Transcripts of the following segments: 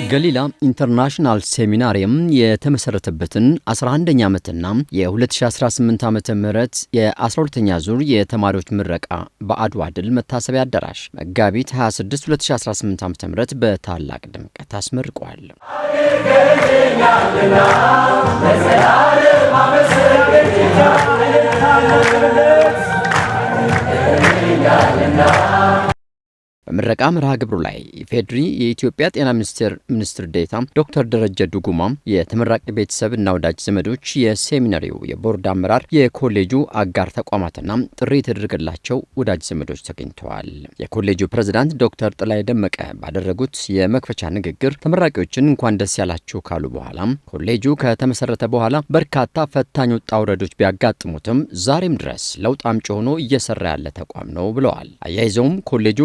ገሊላ ኢንተርናሽናል ሴሚናሪየም የተመሰረተበትን 11ኛ ዓመትና የ2018 ዓመተ ምህረት የ12ኛ ዙር የተማሪዎች ምረቃ በአድዋ ድል መታሰቢያ አዳራሽ መጋቢት 26 2018 ዓመተ ምህረት በታላቅ ድምቀት አስመርቋል። በምረቃ መርሃ ግብሩ ላይ ኢፌድሪ የኢትዮጵያ ጤና ሚኒስትር ዴኤታ ዶክተር ደረጀ ዱጉማ፣ የተመራቂ ቤተሰብና ወዳጅ ዘመዶች፣ የሴሚናሪው የቦርድ አመራር፣ የኮሌጁ አጋር ተቋማትና ጥሪ የተደረገላቸው ወዳጅ ዘመዶች ተገኝተዋል። የኮሌጁ ፕሬዝዳንት ዶክተር ጥላይ ደመቀ ባደረጉት የመክፈቻ ንግግር ተመራቂዎችን እንኳን ደስ ያላችሁ ካሉ በኋላ ኮሌጁ ከተመሰረተ በኋላ በርካታ ፈታኝ ውጣ ውረዶች ቢያጋጥሙትም ዛሬም ድረስ ለውጥ አምጪ ሆኖ እየሰራ ያለ ተቋም ነው ብለዋል። አያይዘውም ኮሌጁ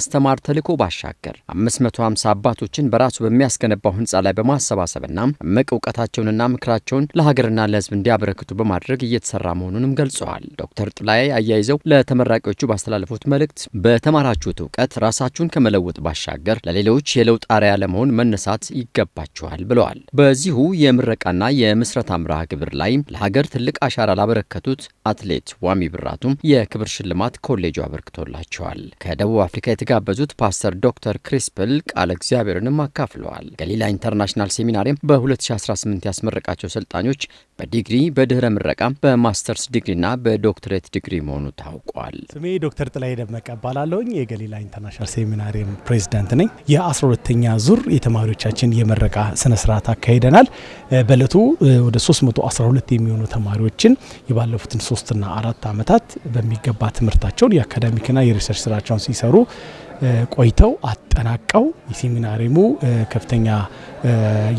ማስተማር ተልዕኮ ባሻገር 550 አባቶችን በራሱ በሚያስገነባው ህንጻ ላይ በማሰባሰብና እምቅ ዕውቀታቸውንና ምክራቸውን ለሀገርና ለሕዝብ እንዲያበረክቱ በማድረግ እየተሰራ መሆኑንም ገልጸዋል። ዶክተር ጥላይ አያይዘው ለተመራቂዎቹ ባስተላለፉት መልእክት በተማራችሁት ዕውቀት ራሳችሁን ከመለወጥ ባሻገር ለሌሎች የለውጥ አርአያ ለመሆን መነሳት ይገባችኋል ብለዋል። በዚሁ የምረቃና የምስረታ መርሃ ግብር ላይ ለሀገር ትልቅ አሻራ ላበረከቱት አትሌት ዋሚ ብራቱም የክብር ሽልማት ኮሌጁ አበርክቶላቸዋል። ከደቡብ አፍሪካ የተጋበዙት ፓስተር ዶክተር ክሪስፕል ቃለ እግዚአብሔርንም አካፍለዋል። ገሊላ ኢንተርናሽናል ሴሚናሪየም በ2018 ያስመረቃቸው ሰልጣኞች በዲግሪ በድህረ ምረቃ በማስተርስ ዲግሪና በዶክትሬት ዲግሪ መሆኑ ታውቋል። ስሜ ዶክተር ጥላይ ደመቀ እባላለሁኝ። የገሊላ ኢንተርናሽናል ሴሚናሪየም ፕሬዝዳንት ነኝ። የ12ኛ ዙር የተማሪዎቻችን የምረቃ ስነ ስርዓት አካሂደናል። በእለቱ ወደ 312 የሚሆኑ ተማሪዎችን የባለፉትን 3 እና 4 ዓመታት በሚገባ ትምህርታቸውን የአካዳሚክና የሪሰርች ስራቸውን ሲሰሩ ቆይተው አጠናቀው የሴሚናሪየሙ ከፍተኛ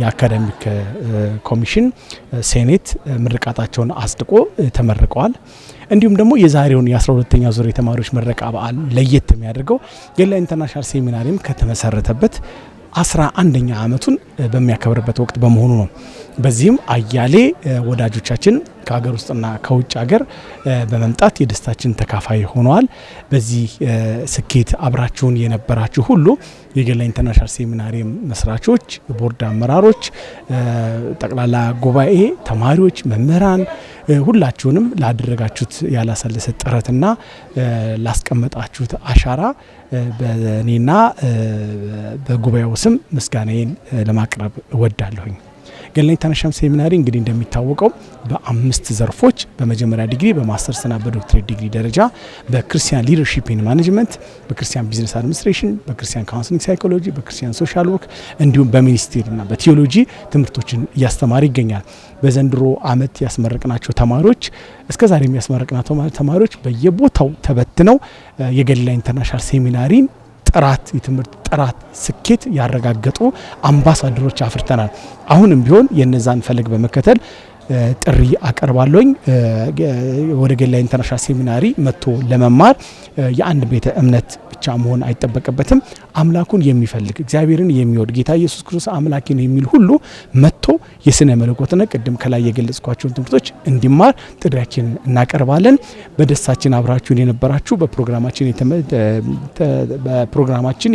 የአካዳሚክ ኮሚሽን ሴኔት ምርቃታቸውን አስድቆ ተመርቀዋል። እንዲሁም ደግሞ የዛሬውን የ12ኛ ዙር የተማሪዎች ምረቃ በዓል ለየት የሚያደርገው ገሊላ ኢንተርናሽናል ሴሚናሪየም ከተመሰረተበት 11ኛ ዓመቱን በሚያከብርበት ወቅት በመሆኑ ነው። በዚህም አያሌ ወዳጆቻችን ከሀገር ውስጥና ከውጭ ሀገር በመምጣት የደስታችን ተካፋይ ሆነዋል። በዚህ ስኬት አብራችሁን የነበራችሁ ሁሉ የገሊላ ኢንተርናሽናል ሴሚናሪየም መስራቾች፣ ቦርድ አመራሮች፣ ጠቅላላ ጉባኤ፣ ተማሪዎች፣ መምህራን ሁላችሁንም ላደረጋችሁት ያላሰለሰ ጥረትና ላስቀመጣችሁት አሻራ በእኔና በጉባኤው ስም ምስጋናዬን ለማቅረብ እወዳለሁኝ። ገሊላ ኢንተርናሽናል ሴሚናሪ እንግዲህ እንደሚታወቀው በ5 ዘርፎች በመጀመሪያ ዲግሪ፣ በማስተርስና በዶክትሬት ዲግሪ ደረጃ በክርስቲያን ሊደርሺፕ ኤንድ ማኔጅመንት፣ በክርስቲያን ቢዝነስ አድሚኒስትሬሽን፣ በክርስቲያን ካውንስሊንግ ሳይኮሎጂ፣ በክርስቲያን ሶሻል ወርክ እንዲሁም በሚኒስቴርና በቲዮሎጂ ትምህርቶችን እያስተማረ ይገኛል። በዘንድሮ ዓመት ያስመረቅናቸው ተማሪዎች እስከዛሬ የሚያስመረቅናቸው ተማሪዎች በየቦታው ተበትነው የገሊላ ኢንተርናሽናል ሴሚናሪን ጥራት የትምህርት ጥራት ስኬት ያረጋገጡ አምባሳደሮች አፍርተናል። አሁንም ቢሆን የነዛን ፈለግ በመከተል ጥሪ አቀርባለሁኝ። ወደ ገሊላ ኢንተርናሽናል ሴሚናሪ መጥቶ ለመማር የአንድ ቤተ እምነት ብቻ መሆን አይጠበቅበትም። አምላኩን የሚፈልግ እግዚአብሔርን የሚወድ ጌታ ኢየሱስ ክርስቶስ አምላኬን የሚል ሁሉ መጥቶ የስነ መለኮትና ቅድም ከላይ የገለጽኳቸውን ትምህርቶች እንዲማር ጥሪያችንን እናቀርባለን። በደስታችን አብራችሁን የነበራችሁ በፕሮግራማችን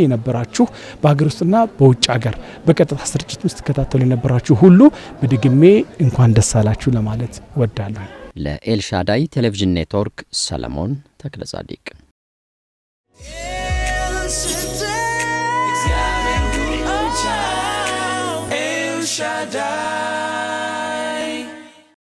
የነበራችሁ በሀገር ውስጥና በውጭ ሀገር በቀጥታ ስርጭት ውስጥ ተከታተሉ የነበራችሁ ሁሉ በድግሜ እንኳን ደስ አላችሁ ለማለት ወዳለሁ። ለኤልሻዳይ ቴሌቪዥን ኔትወርክ ሰለሞን ተክለጻዲቅ። El Shaddai.